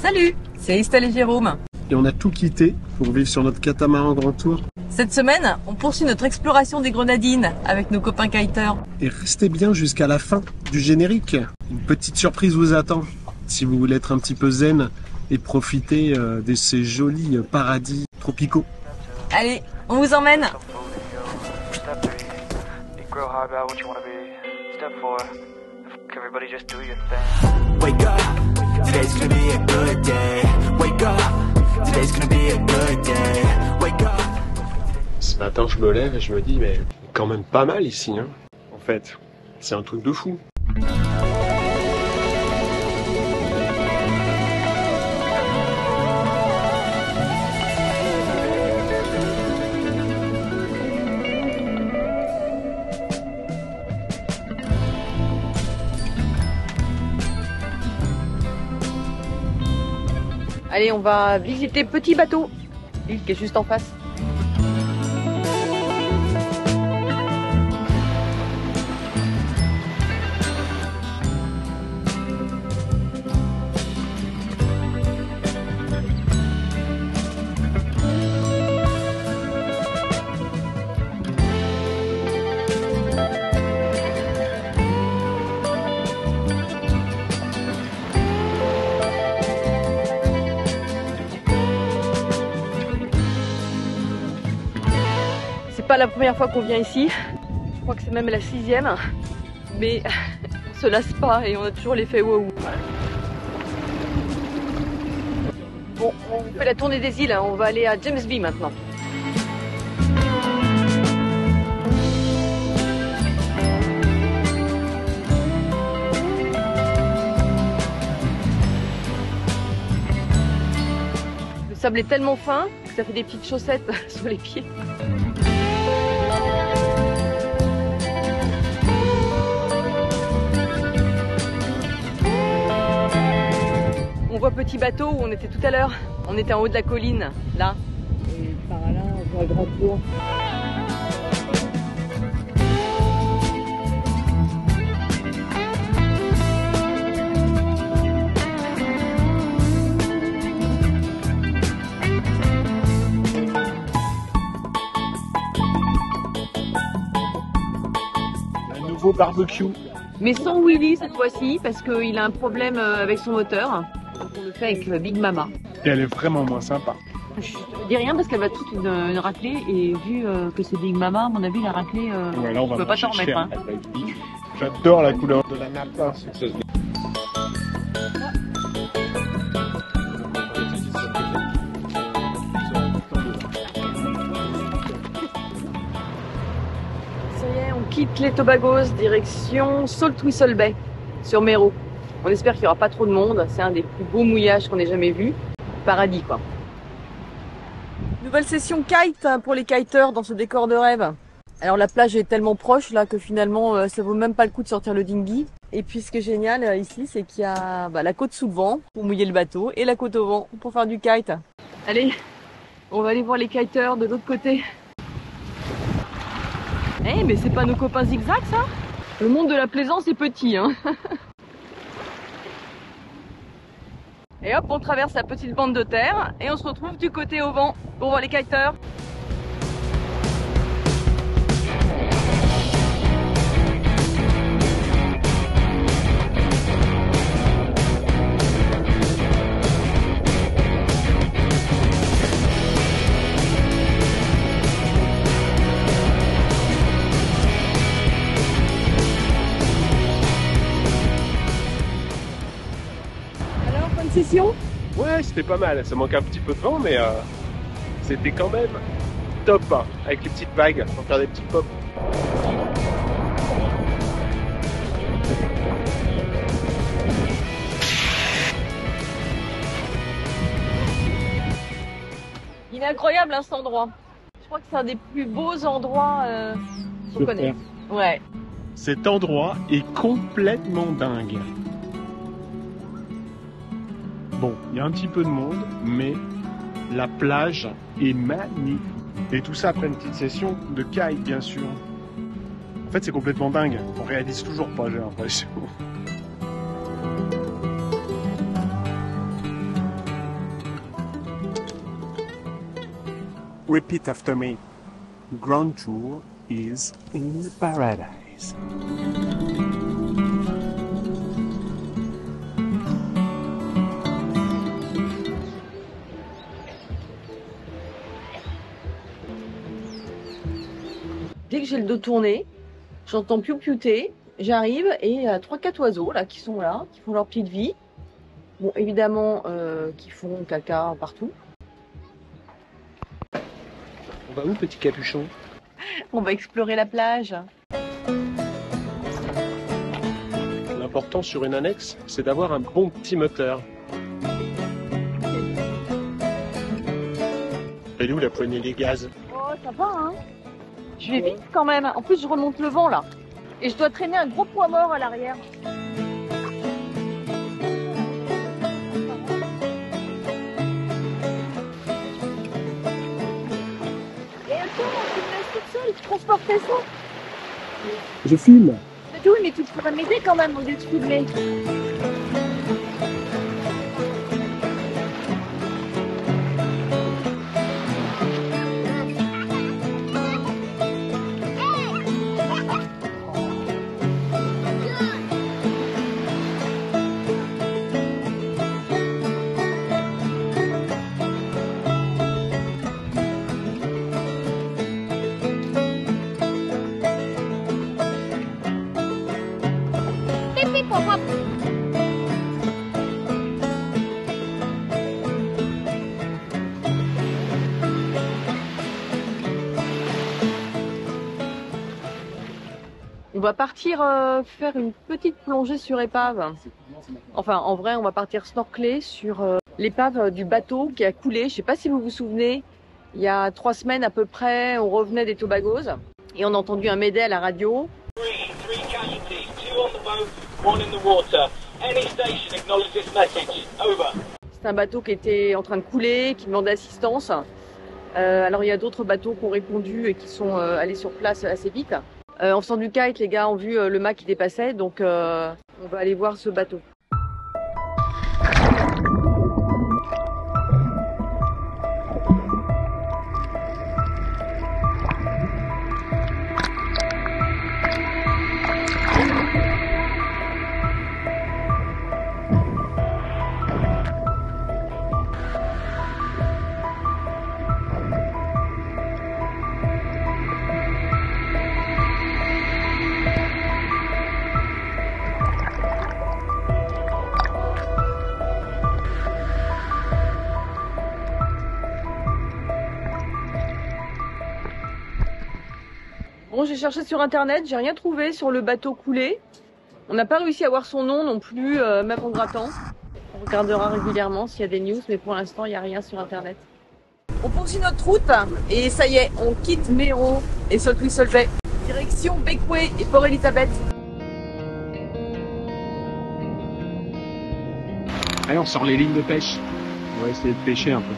Salut, c'est Estelle et Jérôme. Et on a tout quitté pour vivre sur notre catamaran Grand Tour. Cette semaine, on poursuit notre exploration des Grenadines avec nos copains kiteurs. Et restez bien jusqu'à la fin du générique. Une petite surprise vous attend. Si vous voulez être un petit peu zen et profiter de ces jolis paradis tropicaux. Allez, on vous emmène. Wake up, today's gonna be a good day. Wake up, today's gonna be a good day. Wake up. Ce matin, je me lève et je me dis, mais quand même pas mal ici, hein. En fait, c'est un truc de fou. Allez, on va visiter Petit Bateau, l'île qui est juste en face. C'est pas la première fois qu'on vient ici, je crois que c'est même la 6e, mais on se lasse pas et on a toujours l'effet waouh. Bon, on fait la tournée des îles, hein. On va aller à James Bay maintenant. Le sable est tellement fin que ça fait des petites chaussettes sur les pieds. On voit Petit Bateau où on était tout à l'heure. On était en haut de la colline, là. Et par là, on voit le Grand Tour. Un nouveau barbecue. Mais sans Willy cette fois-ci, parce qu'il a un problème avec son moteur. Donc on le fait avec Big Mama. Et elle est vraiment moins sympa. Je dis rien parce qu'elle va toute une raclée et vu que c'est Big Mama, à mon avis la raclée, Ouais, là, on va on peut pas t'en remettre. Hein. J'adore la couleur de la nappe. Ça y est, on quitte les Tobagos, direction Salt Whistle Bay, sur Mero. On espère qu'il n'y aura pas trop de monde, c'est un des plus beaux mouillages qu'on ait jamais vu. Paradis quoi. Nouvelle session kite pour les kiteurs dans ce décor de rêve. Alors la plage est tellement proche là que finalement ça vaut même pas le coup de sortir le dinghy. Et puis ce qui est génial ici c'est qu'il y a la côte sous le vent pour mouiller le bateau et la côte au vent pour faire du kite. Allez, on va aller voir les kiteurs de l'autre côté. Eh mais c'est pas nos copains zigzag ça? Le monde de la plaisance est petit hein. Et hop, on traverse la petite bande de terre et on se retrouve du côté au vent pour voir les kiteurs. Session. Ouais, c'était pas mal. Ça manque un petit peu de vent, mais c'était quand même top. Hein, avec les petites vagues pour faire des petits pops. Il est incroyable hein, cet endroit. Je crois que c'est un des plus beaux endroits qu'on connaisse. Ouais. Cet endroit est complètement dingue. Bon, il y a un petit peu de monde, mais la plage est magnifique. Et tout ça après une petite session de kite, bien sûr. En fait, c'est complètement dingue. On réalise toujours pas, j'ai l'impression. Repeat after me. Grand Tour is in paradise. Dès que j'ai le dos tourné, j'entends piou-piouter, j'arrive et il y a 3-4 oiseaux là qui sont là, qui font leur petite vie. Bon, évidemment, qui font caca partout. On va où, petit capuchon? On va explorer la plage. L'important sur une annexe, c'est d'avoir un bon petit moteur. Elle est où la poignée des gaz? Oh, ça va, hein? Je vais vite quand même. En plus, je remonte le vent là. Et je dois traîner un gros poids mort à l'arrière. Et attends, tu me laisses toute seule, tu transportais ça. Je filme. Mais oui, mais tu pourrais m'aider quand même au lieu de filmer. On va partir faire une petite plongée sur épave. Enfin, en vrai, on va partir snorkeler sur l'épave du bateau qui a coulé. Je ne sais pas si vous vous souvenez, il y a 3 semaines à peu près, on revenait des Tobagos et on a entendu un mayday à la radio. C'est un bateau qui était en train de couler, qui demandait assistance. Alors il y a d'autres bateaux qui ont répondu et qui sont allés sur place assez vite. En faisant du kite, les gars ont vu le mât qui dépassait, donc on va aller voir ce bateau. Bon, j'ai cherché sur internet, j'ai rien trouvé sur le bateau coulé. On n'a pas réussi à voir son nom non plus, même en grattant. On regardera régulièrement s'il y a des news, mais pour l'instant, il n'y a rien sur internet. On poursuit notre route et ça y est, on quitte Méro et Saltwee-Solvay. Direction Bequia et Port-Elizabeth. Allez, on sort les lignes de pêche. On va essayer de pêcher un peu.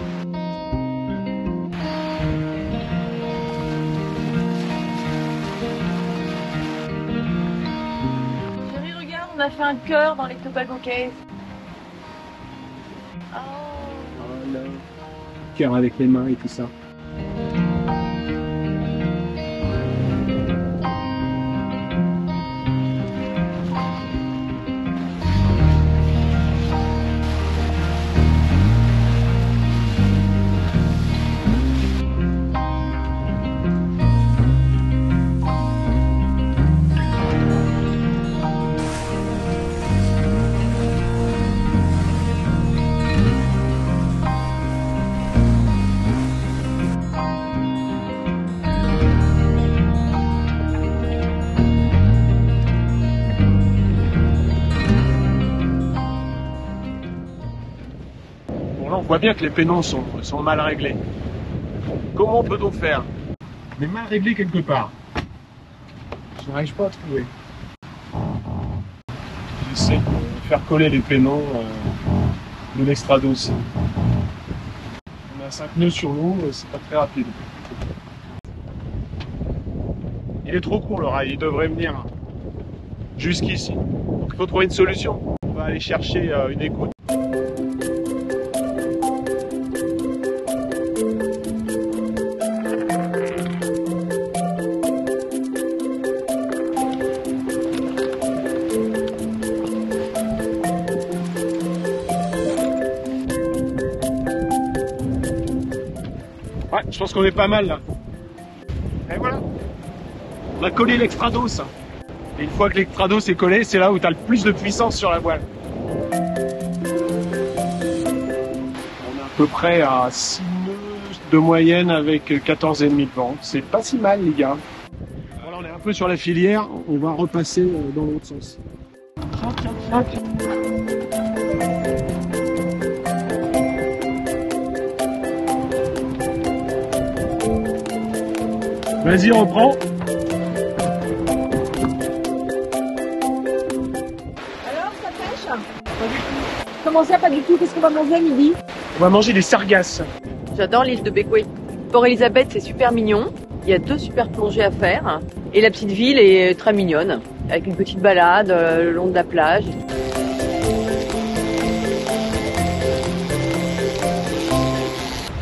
On a fait un cœur dans les Tobago Cays. Oh. Voilà. Cœur avec les mains et tout ça. On voit bien que les pénons sont mal réglés. Comment peut-on faire? On est mal réglé quelque part. Je n'arrive pas à trouver. J'essaie de faire coller les pénons de l'extrados. On a 5 nœuds sur l'eau, c'est pas très rapide. Il est trop court le rail, il devrait venir jusqu'ici. Donc il faut trouver une solution. On va aller chercher une écoute. Ouais, je pense qu'on est pas mal là. Et voilà. On a collé l'extrados. Et une fois que l'extrados est collé, c'est là où tu as le plus de puissance sur la voile. On est à peu près à 6 nœuds de moyenne avec 14,5 de vent. C'est pas si mal les gars. Voilà, on est un peu sur la filière, on va repasser dans l'autre sens. Vas-y, reprends. Alors, ça pêche? Comment ça, pas du tout? Qu'est-ce qu'on va manger à midi? On va manger des sargasses. J'adore l'île de Bequia. Port Elizabeth, c'est super mignon. Il y a 2 super plongées à faire. Et la petite ville est très mignonne, avec une petite balade le long de la plage.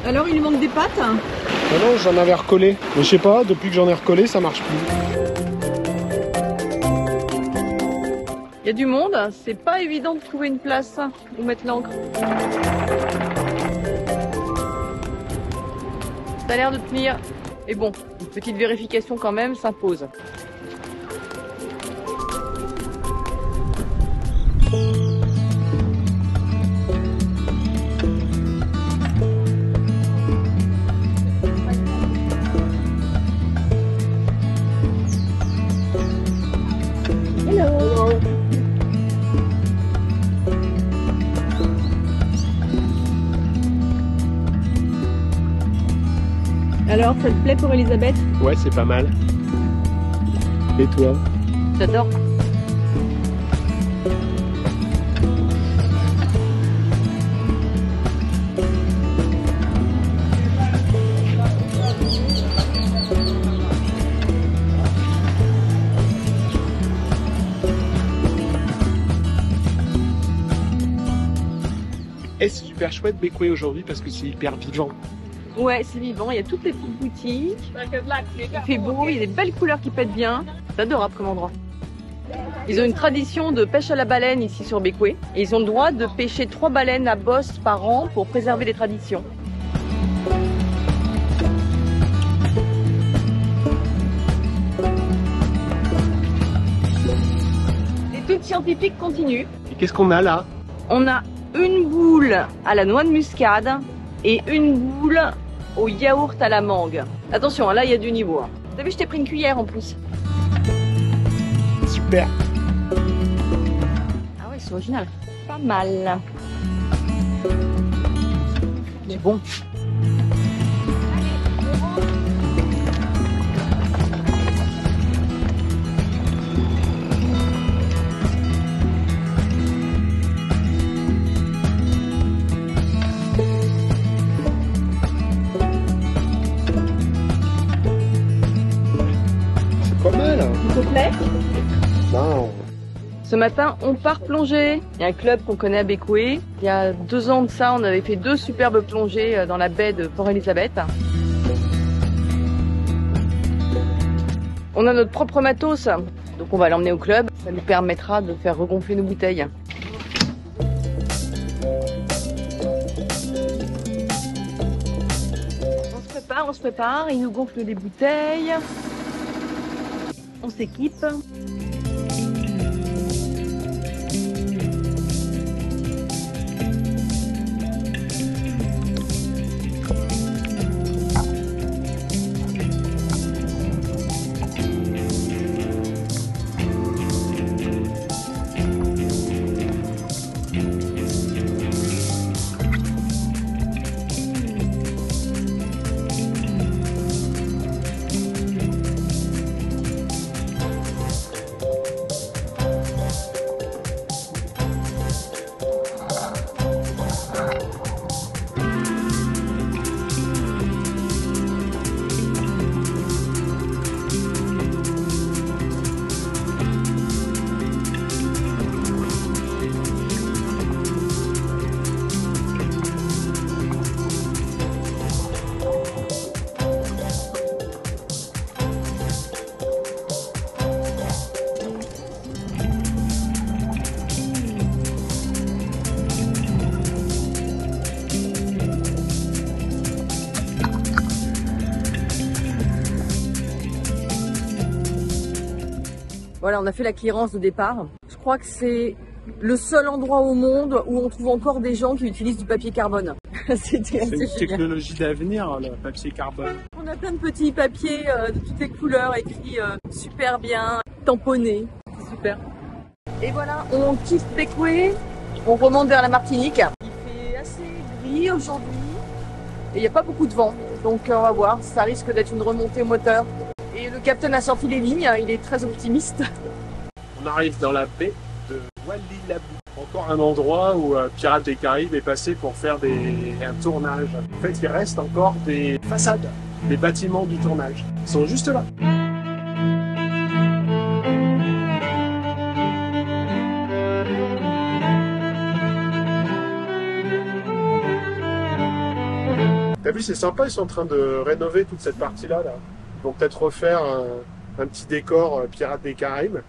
Alors, il lui manque des pattes? Ah non, j'en avais recollé. Mais je sais pas, depuis que j'en ai recollé, ça marche plus. Il y a du monde, c'est pas évident de trouver une place où mettre l'ancre. Ça a l'air de tenir. Et bon, une petite vérification quand même s'impose. Hello. Alors, ça te plaît pour Elisabeth? Ouais, c'est pas mal. Et toi? J'adore. Et c'est super chouette Bequia aujourd'hui parce que c'est hyper vivant. Ouais, c'est vivant, il y a toutes les petites boutiques. Il fait beau, il y a des belles couleurs qui pètent bien. C'est adorable comme endroit. Ils ont une tradition de pêche à la baleine ici sur Bequia. Et ils ont le droit de pêcher 3 baleines à bosse par an pour préserver les traditions. L'étude scientifique continue. Et qu'est-ce qu'on a là? On a une boule à la noix de muscade et une boule au yaourt à la mangue. Attention, là il y a du niveau. T'as vu, je t'ai pris une cuillère en plus. Super. Ah ouais, c'est original. Pas mal. C'est bon. Pas mal. S'il te plaît. Non. Ce matin, on part plonger. Il y a un club qu'on connaît à Bequia. Il y a 2 ans de ça, on avait fait 2 superbes plongées dans la baie de Port Elizabeth. On a notre propre matos, donc on va l'emmener au club. Ça nous permettra de faire regonfler nos bouteilles. On se prépare, il nous gonfle les bouteilles. On s'équipe. Voilà, on a fait la clearance de départ. Je crois que c'est le seul endroit au monde où on trouve encore des gens qui utilisent du papier carbone. C'était assez C'est une génial. technologie d'avenir, le papier carbone. On a plein de petits papiers de toutes les couleurs écrits super bien, tamponnés. C'est super. Et voilà, on quitte Pequé, on remonte vers la Martinique. Il fait assez gris aujourd'hui et il n'y a pas beaucoup de vent. Donc on va voir, ça risque d'être une remontée au moteur. Et le capitaine a sorti les lignes, il est très optimiste. On arrive dans la baie de Walilabu. Encore un endroit où Pirates des Caraïbes est passé pour faire un tournage. En fait, il reste encore des façades, des bâtiments du tournage. Ils sont juste là. T'as vu, c'est sympa, ils sont en train de rénover toute cette partie-là. Là. Ils vont peut-être refaire un petit décor Pirates des Caraïbes.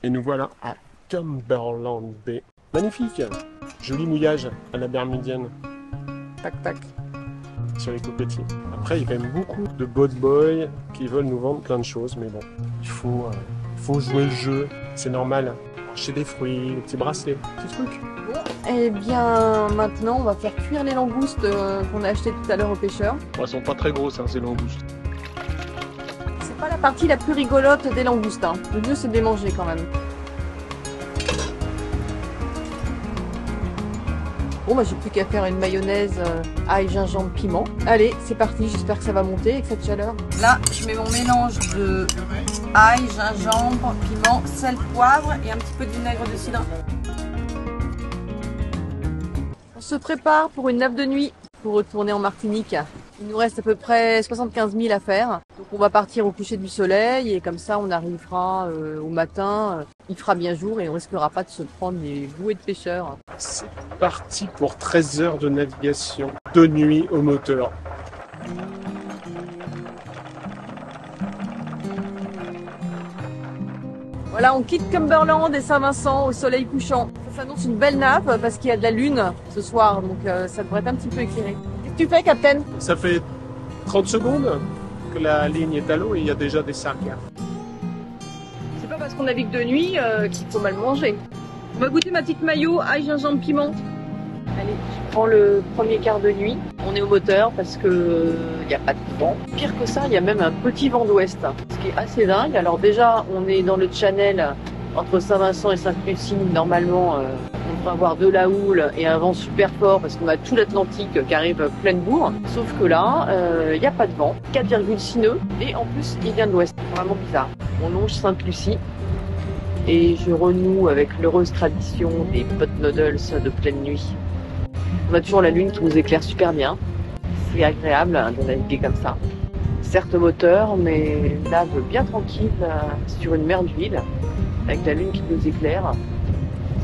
Et nous voilà à Cumberland Bay. Magnifique, joli mouillage à la bermudienne. Tac tac, sur les cocotiers. Après, il y a quand même beaucoup de boat boys qui veulent nous vendre plein de choses, mais bon, il faut jouer le jeu, c'est normal. Acheter des fruits, des petits bracelets, petits trucs. Et bien maintenant, on va faire cuire les langoustes qu'on a achetées tout à l'heure au pêcheur. Bon, elles sont pas très grosses, hein, ces langoustes. C'est pas la partie la plus rigolote des langoustes. Hein. Le mieux, c'est de les manger quand même. Bon, bah, j'ai plus qu'à faire une mayonnaise ail, gingembre, piment. Allez, c'est parti. J'espère que ça va monter avec cette chaleur. Là, je mets mon mélange de ail, gingembre, piment, sel, poivre et un petit peu de vinaigre de cidre. On se prépare pour une nappe de nuit pour retourner en Martinique. Il nous reste à peu près 75 000 à faire. Donc on va partir au coucher du soleil et comme ça on arrivera au matin. Il fera bien jour et on risquera pas de se prendre des bouées de pêcheurs. C'est parti pour 13 heures de navigation de nuit au moteur. Voilà, on quitte Cumberland et Saint-Vincent au soleil couchant. Ça s'annonce une belle nappe parce qu'il y a de la lune ce soir, donc ça devrait être un petit peu éclairé. Qu'est-ce que tu fais, Captain? Ça fait 30 secondes que la ligne est à l'eau et il y a déjà des sargasses. C'est pas parce qu'on navigue de nuit qu'il faut mal manger. On va goûter ma petite mayo, ail, gingembre, piment. Allez, je prends le premier quart de nuit. On est au moteur parce que il n'y a pas de vent. Pire que ça, il y a même un petit vent d'ouest, ce qui est assez dingue. Alors déjà, on est dans le channel entre Saint-Vincent et Sainte-Lucie. Normalement, on devrait avoir de la houle et un vent super fort parce qu'on a tout l'Atlantique qui arrive pleine bourre. Sauf que là, il n'y a pas de vent. 4,6 nœuds et en plus, il vient de l'ouest. Vraiment bizarre. On longe Sainte-Lucie. Et je renoue avec l'heureuse tradition des pot noodles de pleine nuit. On a toujours la lune qui nous éclaire super bien. C'est agréable de naviguer comme ça. Certes moteur, mais nave bien tranquille sur une mer d'huile, avec la lune qui nous éclaire.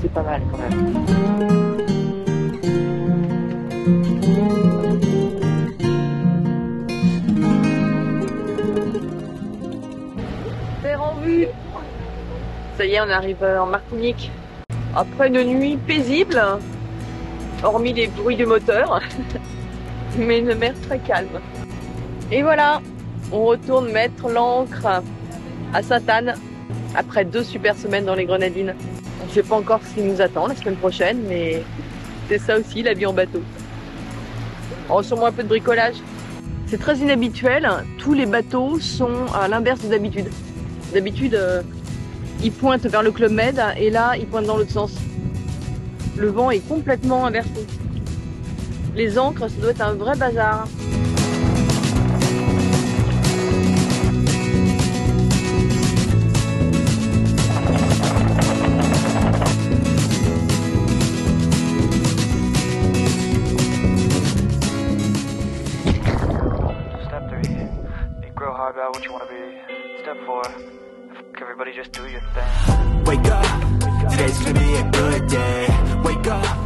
C'est pas mal quand même. Terre en vue. Ça y est, on arrive en Martinique. Après une nuit paisible, hormis les bruits du moteur, mais une mer très calme. Et voilà, on retourne mettre l'ancre à Sainte-Anne après 2 super semaines dans les Grenadines. On ne sait pas encore ce qui nous attend la semaine prochaine, mais c'est ça aussi la vie en bateau. Oh, sûrement un peu de bricolage. C'est très inhabituel, tous les bateaux sont à l'inverse d'habitude. D'habitude, ils pointent vers le Club Med et là, ils pointent dans l'autre sens. Le vent est complètement inversé. Les ancres, ça doit être un vrai bazar. Step 3, you grow hard about what you want to be. Step 4, everybody just do your thing. Wake up, today's gonna be a good day. Wake up.